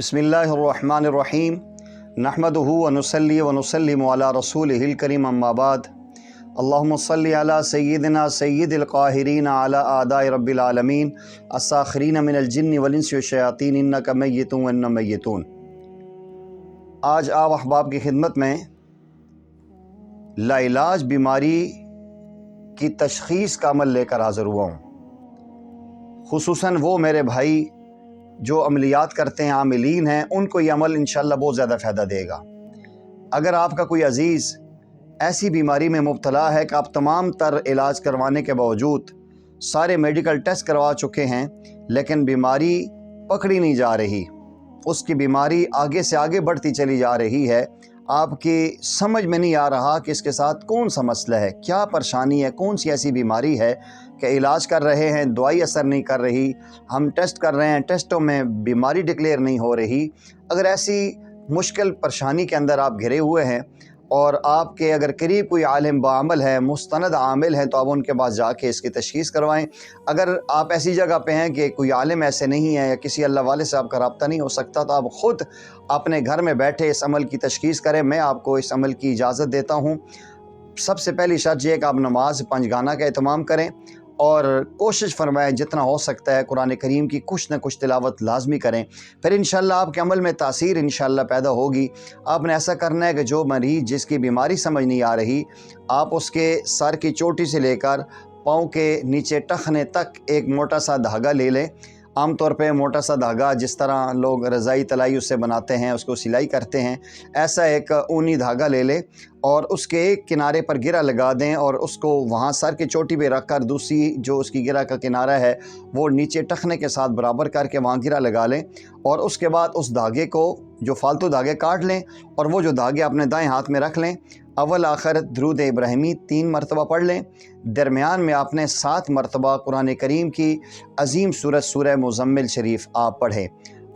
بسم اللہ الرحمن الرحیم نحمدہ ونصلی ونسلم علی رسولہ الکریم اما بعد اللہم صلی علی سیدنا سید القاہرین علی اعداء رب العالمین الساخرین من الجن والانس والشیاطین انک میت وانہم میتون۔ آج آپ احباب کی خدمت میں لاعلاج بیماری کی تشخیص کا عمل لے کر حاضر ہوا ہوں۔ خصوصاً وہ میرے بھائی جو عملیات کرتے ہیں، عاملین ہیں، ان کو یہ عمل انشاءاللہ بہت زیادہ فائدہ دے گا۔ اگر آپ کا کوئی عزیز ایسی بیماری میں مبتلا ہے کہ آپ تمام تر علاج کروانے کے باوجود سارے میڈیکل ٹیسٹ کروا چکے ہیں لیکن بیماری پکڑی نہیں جا رہی، اس کی بیماری آگے سے آگے بڑھتی چلی جا رہی ہے، آپ کی سمجھ میں نہیں آ رہا کہ اس کے ساتھ کون سا مسئلہ ہے، کیا پریشانی ہے، کون سی ایسی بیماری ہے کہ علاج کر رہے ہیں، دوائی اثر نہیں کر رہی، ہم ٹیسٹ کر رہے ہیں، ٹیسٹوں میں بیماری ڈکلیئر نہیں ہو رہی۔ اگر ایسی مشکل پریشانی کے اندر آپ گھرے ہوئے ہیں اور آپ کے اگر قریب کوئی عالم بعمل ہے، مستند عامل ہیں، تو آپ ان کے پاس جا کے اس کی تشخیص کروائیں۔ اگر آپ ایسی جگہ پہ ہیں کہ کوئی عالم ایسے نہیں ہے یا کسی اللہ والے سے آپ کا رابطہ نہیں ہو سکتا، تو آپ خود اپنے گھر میں بیٹھے اس عمل کی تشخیص کریں۔ میں آپ کو اس عمل کی اجازت دیتا ہوں۔ سب سے پہلی شرط یہ ہے کہ آپ نماز 5 گانا کا اہتمام کریں اور کوشش فرمائیں جتنا ہو سکتا ہے قرآن کریم کی کچھ نہ کچھ تلاوت لازمی کریں، پھر انشاءاللہ آپ کے عمل میں تاثیر انشاءاللہ پیدا ہوگی۔ آپ نے ایسا کرنا ہے کہ جو مریض جس کی بیماری سمجھ نہیں آ رہی، آپ اس کے سر کی چوٹی سے لے کر پاؤں کے نیچے ٹخنے تک ایک موٹا سا دھاگا لے لیں۔ عام طور پہ موٹا سا دھاگا جس طرح لوگ رضائی تلائی اس سے بناتے ہیں، اس کو سلائی کرتے ہیں، ایسا ایک اونی دھاگا لے لیں اور اس کے ایک کنارے پر گرہ لگا دیں اور اس کو وہاں سر کی چوٹی پہ رکھ کر دوسری جو اس کی گرہ کا کنارہ ہے وہ نیچے ٹخنے کے ساتھ برابر کر کے وہاں گرہ لگا لیں، اور اس کے بعد اس دھاگے کو جو فالتو دھاگے کاٹ لیں اور وہ جو دھاگے اپنے دائیں ہاتھ میں رکھ لیں۔ اول آخر درود ابراہیمی 3 مرتبہ پڑھ لیں۔ درمیان میں آپ نے 7 مرتبہ قرآن کریم کی عظیم سورت سورہ مزمل شریف آپ پڑھیں۔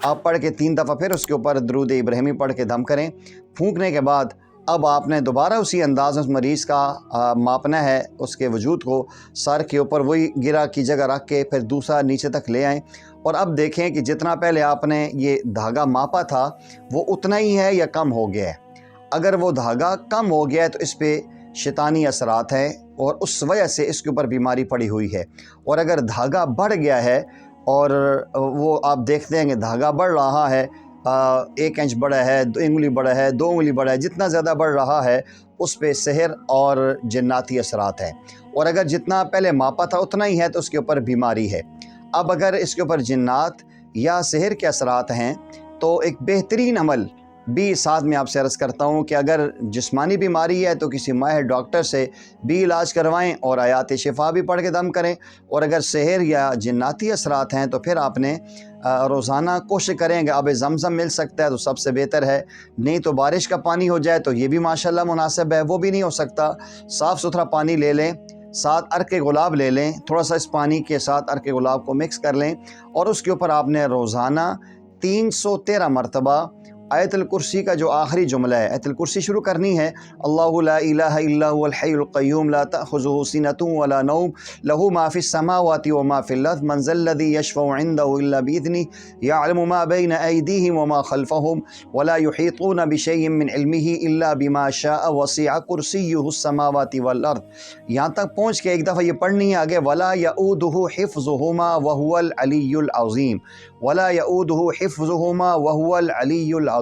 آپ پڑھ کے 3 دفعہ پھر اس کے اوپر درود ابراہیمی پڑھ کے دم کریں۔ پھونکنے کے بعد اب آپ نے دوبارہ اسی انداز میں اس مریض کا ماپنا ہے، اس کے وجود کو سر کے اوپر وہی گرہ کی جگہ رکھ کے پھر دوسرا نیچے تک لے آئیں، اور اب دیکھیں کہ جتنا پہلے آپ نے یہ دھاگا ماپا تھا وہ اتنا ہی ہے یا کم ہو گیا ہے۔ اگر وہ دھاگا کم ہو گیا ہے تو اس پہ شیطانی اثرات ہیں اور اس وجہ سے اس کے اوپر بیماری پڑی ہوئی ہے، اور اگر دھاگا بڑھ گیا ہے اور وہ آپ دیکھتے ہیں کہ دھاگا بڑھ رہا ہے، 1 انچ بڑا ہے، 2 انگلی بڑا ہے، 2 انگلی بڑا ہے، جتنا زیادہ بڑھ رہا ہے اس پہ سحر اور جناتی اثرات ہیں، اور اگر جتنا پہلے ماپا تھا اتنا ہی ہے تو اس کے اوپر بیماری ہے۔ اب اگر اس کے اوپر جنات یا سحر کے اثرات ہیں تو ایک بہترین عمل بھی ساتھ میں آپ سے عرض کرتا ہوں کہ اگر جسمانی بیماری ہے تو کسی ماہر ڈاکٹر سے بھی علاج کروائیں اور آیات شفا بھی پڑھ کے دم کریں، اور اگر سحر یا جناتی اثرات ہیں تو پھر آپ نے روزانہ کوشش کریں کہ آب زمزم مل سکتا ہے تو سب سے بہتر ہے، نہیں تو بارش کا پانی ہو جائے تو یہ بھی ماشاءاللہ مناسب ہے، وہ بھی نہیں ہو سکتا، صاف ستھرا پانی لے لیں، ساتھ عرق گلاب لے لیں، تھوڑا سا اس پانی کے ساتھ عرق گلاب کو مکس کر لیں، اور اس کے اوپر آپ نے روزانہ 313 مرتبہ آیت الکرسی کا جو آخری جملہ ہے، آیت الکرسی شروع کرنی ہے، اللہ لا الہ الا هو الحی القیوم لا تأخذہ سنۃ ولا نوم لہ ما فی السماوات وما فی الارض من ذا الذی یشفع عنده الا باذنہ یعلم ما بین ایدیہم وما خلفہم ولا یحیطون بشیء من علمہ الا بما شاء وسع کرسیہ السماوات والارض۔ یہاں تک پہنچ کے ایک دفعہ یہ پڑھنی ہے آگے، ولا یؤودہ حفظہما وہو العلی العظیم، ولا یؤودہ حفظہما وہو العلی العظیم۔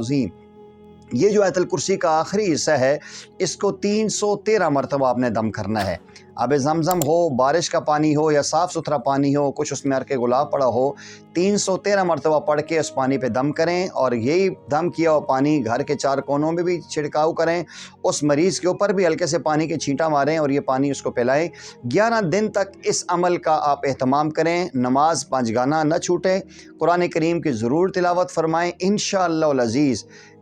یہ جو آیت الکرسی کا آخری حصہ ہے اس کو 313 مرتبہ آپ نے دم کرنا ہے۔ آب زمزم ہو، بارش کا پانی ہو یا صاف ستھرا پانی ہو، کچھ اس میں عرق گلاب پڑا ہو، 313 مرتبہ پڑھ کے اس پانی پہ دم کریں، اور یہی دم کیا ہوا پانی گھر کے 4 کونوں میں بھی چھڑکاؤ کریں، اس مریض کے اوپر بھی ہلکے سے پانی کے چھینٹا ماریں اور یہ پانی اس کو پلائیں۔ 11 دن تک اس عمل کا آپ اہتمام کریں، نماز 5 گانا نہ چھوٹیں، قرآن کریم کی ضرور تلاوت فرمائیں، انشاءاللہ العزیز